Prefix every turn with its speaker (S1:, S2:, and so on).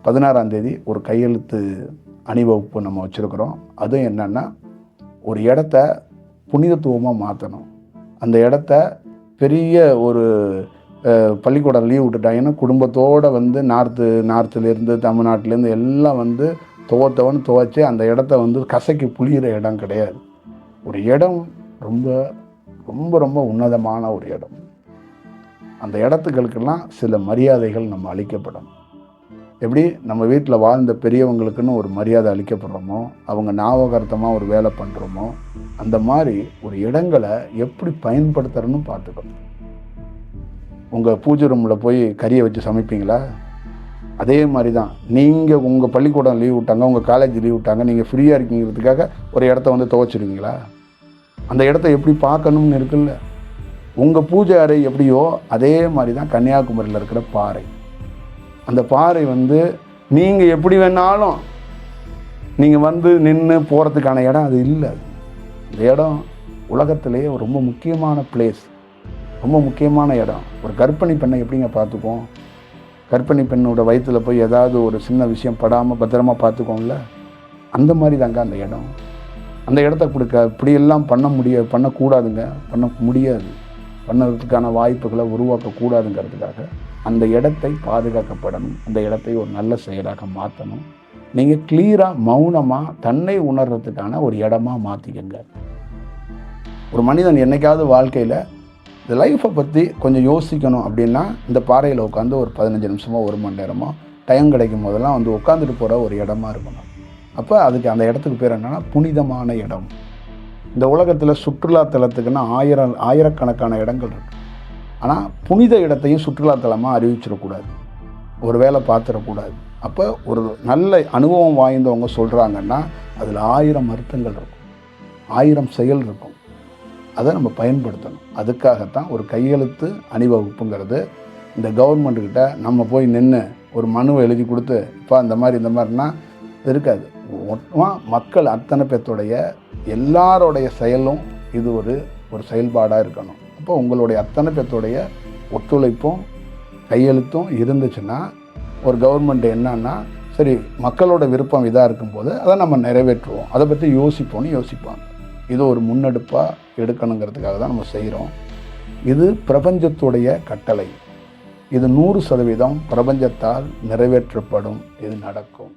S1: 16ஆம் தேதி ஒரு கையெழுத்து அணிவகுப்பு நம்ம வச்சுருக்குறோம். அதுவும் என்னென்னா, ஒரு இடத்த புனிதத்துவமாக மாற்றணும். அந்த இடத்த பெரிய ஒரு பள்ளிக்கூடம் லீவ் விட்டுட்டாங்கன்னா குடும்பத்தோடு வந்து நார்த்துலேருந்து தமிழ்நாட்டிலேருந்து எல்லாம் வந்து துவைச்சி அந்த இடத்த வந்து கசக்கி புளிகிற இடம் கிடையாது. ஒரு இடம் ரொம்ப ரொம்ப ரொம்ப உன்னதமான ஒரு இடம். அந்த இடத்துக்களுக்கெல்லாம் சில மரியாதைகள் நம்ம அளிக்கப்படும். எப்படி நம்ம வீட்டில் வாழ்ந்த பெரியவங்களுக்குன்னு ஒரு மரியாதை அளிக்கப்படுறோமோ, அவங்க ஞாபகார்த்தமாக ஒரு வேலை பண்ணுறோமோ, அந்த மாதிரி ஒரு இடங்களை எப்படி பயன்படுத்துகிறோன்னு பார்த்துக்கணும். உங்கள் பூஜை ரூமில் போய் கறியை வச்சு சமைப்பீங்களா? அதே மாதிரி தான் நீங்கள் உங்கள் பள்ளிக்கூடம் லீவ் விட்டாங்க, உங்கள் காலேஜ் லீவ் விட்டாங்க, நீங்கள் ஃப்ரீயாக இருக்கீங்கிறதுக்காக ஒரு இடத்த வந்து துவைச்சிடுவீங்களா? அந்த இடத்த எப்படி பார்க்கணும்னு இருக்குல்ல. உங்கள் பூஜை அறை எப்படியோ அதே மாதிரி தான் கன்னியாகுமரியில் இருக்கிற பாறை. அந்த பாறை வந்து நீங்கள் எப்படி வேணாலும் நீங்கள் வந்து நின்று போகிறதுக்கான இடம் அது இல்லை. இந்த இடம் உலகத்திலேயே ரொம்ப முக்கியமான பிளேஸ், ரொம்ப முக்கியமான இடம். ஒரு கர்ப்பிணி பெண்ணை எப்படிங்க பார்த்துக்குவோம்? கர்ப்பிணி பெண்ணோட வயிற்றில் போய் ஏதாவது ஒரு சின்ன விஷயம் படாமல் பத்திரமா பார்த்துக்கோங்கள. அந்த மாதிரி தாங்க அந்த இடம். அந்த இடத்த இப்படியெல்லாம் பண்ணக்கூடாதுங்க, பண்ண முடியாது. பண்ணதுக்கான வாய்ப்புகளை உருவாக்கக்கூடாதுங்கிறதுக்காக அந்த இடத்தை பாதுகாக்கப்படணும். அந்த இடத்தை ஒரு நல்ல செயலாக மாற்றணும். நீங்கள் கிளியராக மௌனமாக தன்னை உணர்றதுக்கான ஒரு இடமா மாற்றிக்கங்க. ஒரு மனிதன் என்னைக்காவது வாழ்க்கையில் இந்த லைஃப்பை பற்றி கொஞ்சம் யோசிக்கணும் அப்படின்னா இந்த பாறையில் உட்காந்து ஒரு 15 நிமிஷமோ 1 மணி நேரமோ டைம் கிடைக்கும் போதெல்லாம் வந்து உட்காந்துட்டு போகிற ஒரு இடமா இருக்கணும். அப்போ அதுக்கு அந்த இடத்துக்கு பேர் என்னென்னா புனிதமான இடம். இந்த உலகத்தில் சுற்றுலாத்தலத்துக்குன்னா ஆயிரக்கணக்கான இடங்கள் இருக்குது. ஆனால் புனித இடத்தையும் சுற்றுலாத்தலமாக அறிவிச்சிடக்கூடாது, ஒரு வேலை பார்த்துடக்கூடாது. அப்போ ஒரு நல்ல அனுபவம் வாய்ந்தவங்க சொல்கிறாங்கன்னா அதில் 1000 அர்த்தங்கள் இருக்கும், 1000 செயல் இருக்கும். அதை நம்ம பயன்படுத்தணும். அதுக்காகத்தான் ஒரு கையெழுத்து அணிவகுப்புங்கிறது. இந்த கவர்மெண்ட்டுக்கிட்ட நம்ம போய் நின்று ஒரு மனுவை எழுதி கொடுத்து இப்போ இந்த மாதிரினா இருக்காது. மொத்தமாக மக்கள் அத்தனை பேர்த்துடைய எல்லாரோடைய செயலும் இது ஒரு செயல்பாடாக இருக்கணும். அப்போ உங்களுடைய அத்தனை பேர்த்துடைய ஒத்துழைப்பும் கையெழுத்தும் இருந்துச்சுன்னா ஒரு கவர்மெண்ட் என்னன்னா சரி மக்களோட விருப்பம் இதாக இருக்கும்போது அதை நம்ம நிறைவேற்றுவோம், அதை பற்றி யோசிப்பாங்க. இது ஒரு முன்னெடுப்பாக எடுக்கணுங்கிறதுக்காக தான் நம்ம செய்கிறோம். இது பிரபஞ்சத்துடைய கட்டளை. இது 100% பிரபஞ்சத்தால் நிறைவேற்றப்படும். இது நடக்கும்.